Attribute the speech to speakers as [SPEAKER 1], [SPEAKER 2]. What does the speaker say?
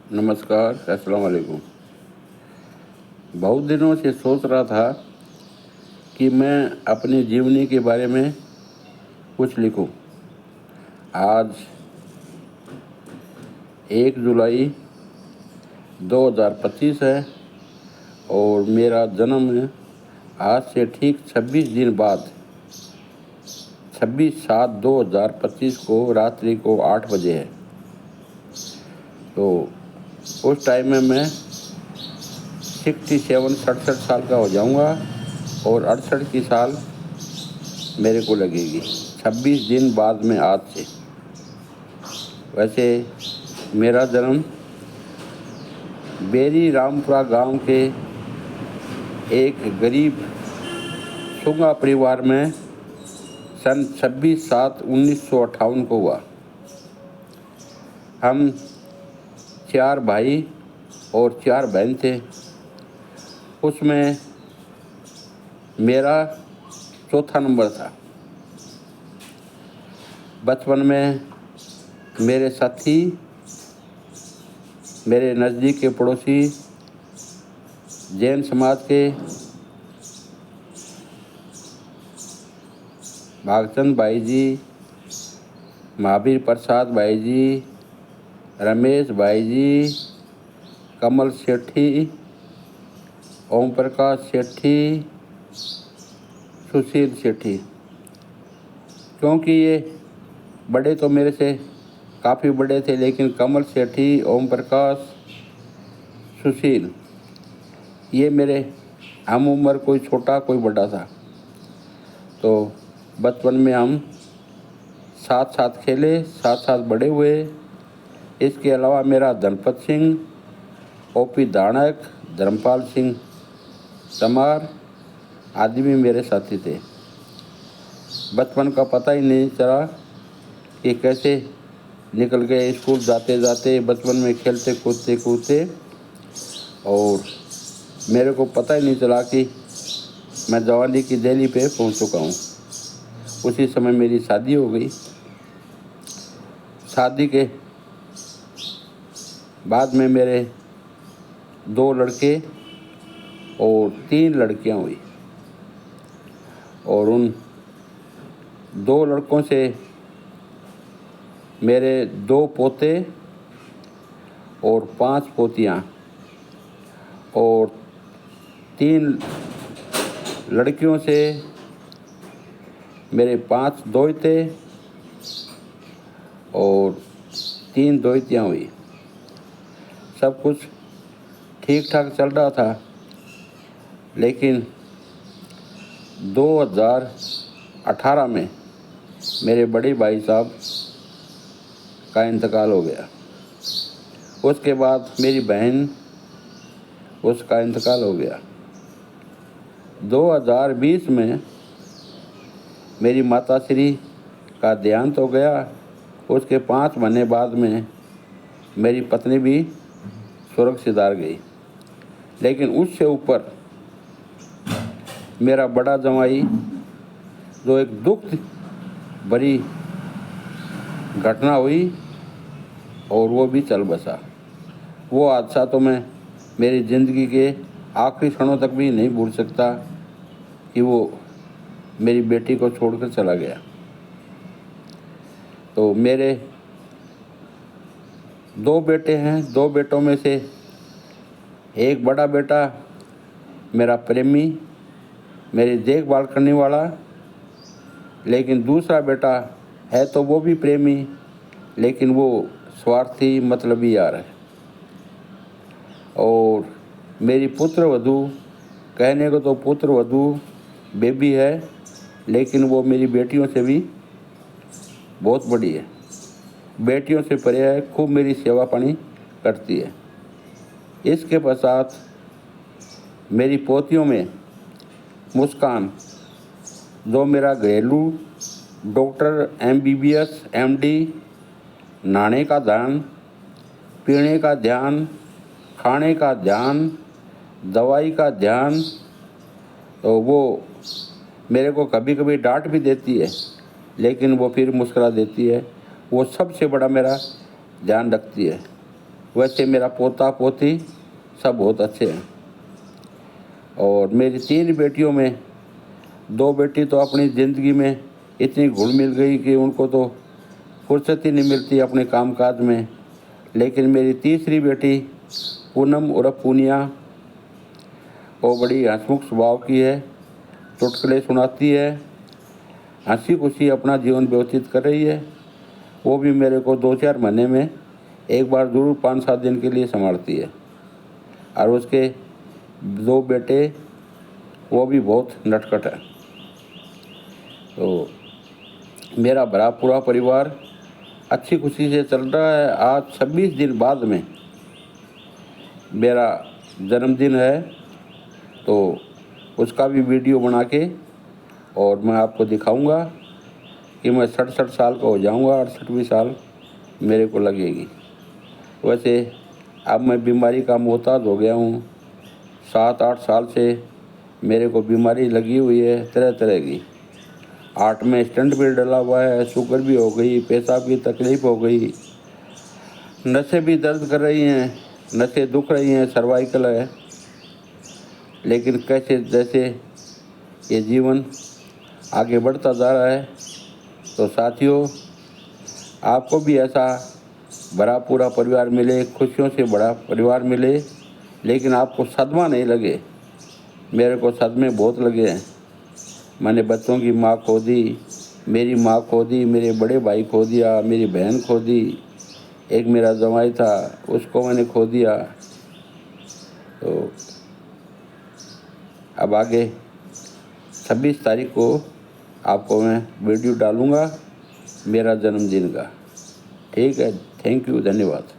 [SPEAKER 1] नमस्कार, अस्सलाम वालेकुम। बहुत दिनों से सोच रहा था कि मैं अपनी जीवनी के बारे में कुछ लिखूं। आज 1 जुलाई 2025 है और मेरा जन्म आज से ठीक 26 दिन बाद 26/7/2025 को रात्रि को 8 बजे है। तो उस टाइम में मैं 67 साल का हो जाऊंगा और 68 की साल मेरे को लगेगी 26 दिन बाद में आज से। वैसे मेरा जन्म बेरी रामपुरा गांव के एक गरीब सुंगा परिवार में सन 26/7/1958 को हुआ। हम 4 भाई और 4 बहन थे। उसमें मेरा चौथा नंबर था। बचपन में मेरे साथी, मेरे नज़दीक के पड़ोसी, जैन समाज के भागचंद भाई जी, महावीर प्रसाद भाई जी, रमेश भाई जी, कमल सेठी, ओम प्रकाश सेठी, सुशील सेठी। क्योंकि ये बड़े तो मेरे से काफ़ी बड़े थे, लेकिन कमल सेठी, ओम प्रकाश, सुशील ये मेरे हम उम्र कोई छोटा कोई बड़ा था। तो बचपन में हम साथ साथ खेले, साथ साथ बड़े हुए। इसके अलावा मेरा धनपत सिंह, ओपी दानक, धर्मपाल सिंह समार आदि भी मेरे साथी थे। बचपन का पता ही नहीं चला कि कैसे निकल गए। स्कूल जाते जाते बचपन में खेलते कूदते और मेरे को पता ही नहीं चला कि मैं जवानी की दहली पे पहुंच चुका हूं। उसी समय मेरी शादी हो गई। शादी के बाद में मेरे 2 लड़के और 3 लड़कियां हुई और उन 2 लड़कों से मेरे 2 पोते और 5 पोतियां और 3 लड़कियों से मेरे 5 दोहिते और 3 दोहितियां हुई। सब कुछ ठीक ठाक चल रहा था, लेकिन 2018 में मेरे बड़े भाई साहब का इंतकाल हो गया। उसके बाद मेरी बहन, उसका इंतकाल हो गया। 2020 में मेरी माताश्री का देहांत हो गया। उसके 5 महीने बाद में मेरी पत्नी भी स्वर्ग सिधार गई। लेकिन उससे ऊपर मेरा बड़ा जमाई, जो एक दुख भरी घटना हुई और वो भी चल बसा। वो हादसा तो मैं मेरी ज़िंदगी के आखिरी क्षणों तक भी नहीं भूल सकता कि वो मेरी बेटी को छोड़कर चला गया। तो मेरे 2 बेटे हैं। 2 बेटों में से एक बड़ा बेटा मेरा प्रेमी, मेरी देखभाल करने वाला, लेकिन दूसरा बेटा है तो वो भी प्रेमी, लेकिन वो स्वार्थी, मतलबी यार है। और मेरी पुत्रवधू, कहने को तो पुत्रवधू बेबी है, लेकिन वो मेरी बेटियों से भी बहुत बड़ी है, बेटियों से परे है। खूब मेरी सेवा पानी करती है। इसके पश्चात मेरी पोतियों में मुस्कान, जो मेरा घरेलू डॉक्टर, MBBS, MD, नहाने का ध्यान, पीने का ध्यान, खाने का ध्यान, दवाई का ध्यान। तो वो मेरे को कभी कभी डांट भी देती है, लेकिन वो फिर मुस्कुरा देती है। वो सबसे बड़ा मेरा ध्यान रखती है। वैसे मेरा पोता पोती सब बहुत अच्छे हैं। और मेरी 3 बेटियों में 2 बेटी तो अपनी ज़िंदगी में इतनी घुल मिल गई कि उनको तो फुर्सत ही नहीं मिलती अपने कामकाज में। लेकिन मेरी तीसरी बेटी पूनम उर्फ पूनिया, वो बड़ी हंसमुख स्वभाव की है, चुटकुले सुनाती है, हंसी खुशी अपना जीवन व्यतीत कर रही है। वो भी मेरे को 2-4 महीने में एक बार ज़रूर 5-7 दिन के लिए संभालती है। और उसके 2 बेटे वो भी बहुत नटखट है। तो मेरा भरा पूरा परिवार अच्छी खुशी से चल रहा है। आज 26 दिन बाद में मेरा जन्मदिन है, तो उसका भी वीडियो बना के और मैं आपको दिखाऊंगा कि मैं 67 साल का हो जाऊंगा। 68वीं साल मेरे को लगेगी। वैसे अब मैं बीमारी का मोहताज हो गया हूँ। 7-8 साल से मेरे को बीमारी लगी हुई है तरह तरह की। 8 में स्टंट भी डला हुआ है, शुगर भी हो गई, पेशाब की तकलीफ़ हो गई, नसें भी दर्द कर रही हैं, नसें दुख रही हैं, सर्वाइकल है। लेकिन कैसे जैसे ये जीवन आगे बढ़ता जा रहा है, तो साथियों आपको भी ऐसा भरा पूरा परिवार मिले, खुशियों से बड़ा परिवार मिले, लेकिन आपको सदमा नहीं लगे। मेरे को सदमे बहुत लगे हैं। मैंने बच्चों की माँ खो दी, मेरी माँ खो दी, मेरे बड़े भाई खो दिया, मेरी बहन खो दी, एक मेरा जवाई था उसको मैंने खो दिया। तो अब आगे 26 तारीख को आपको मैं वीडियो डालूँगा मेरा जन्मदिन का। ठीक है, थैंक यू, धन्यवाद।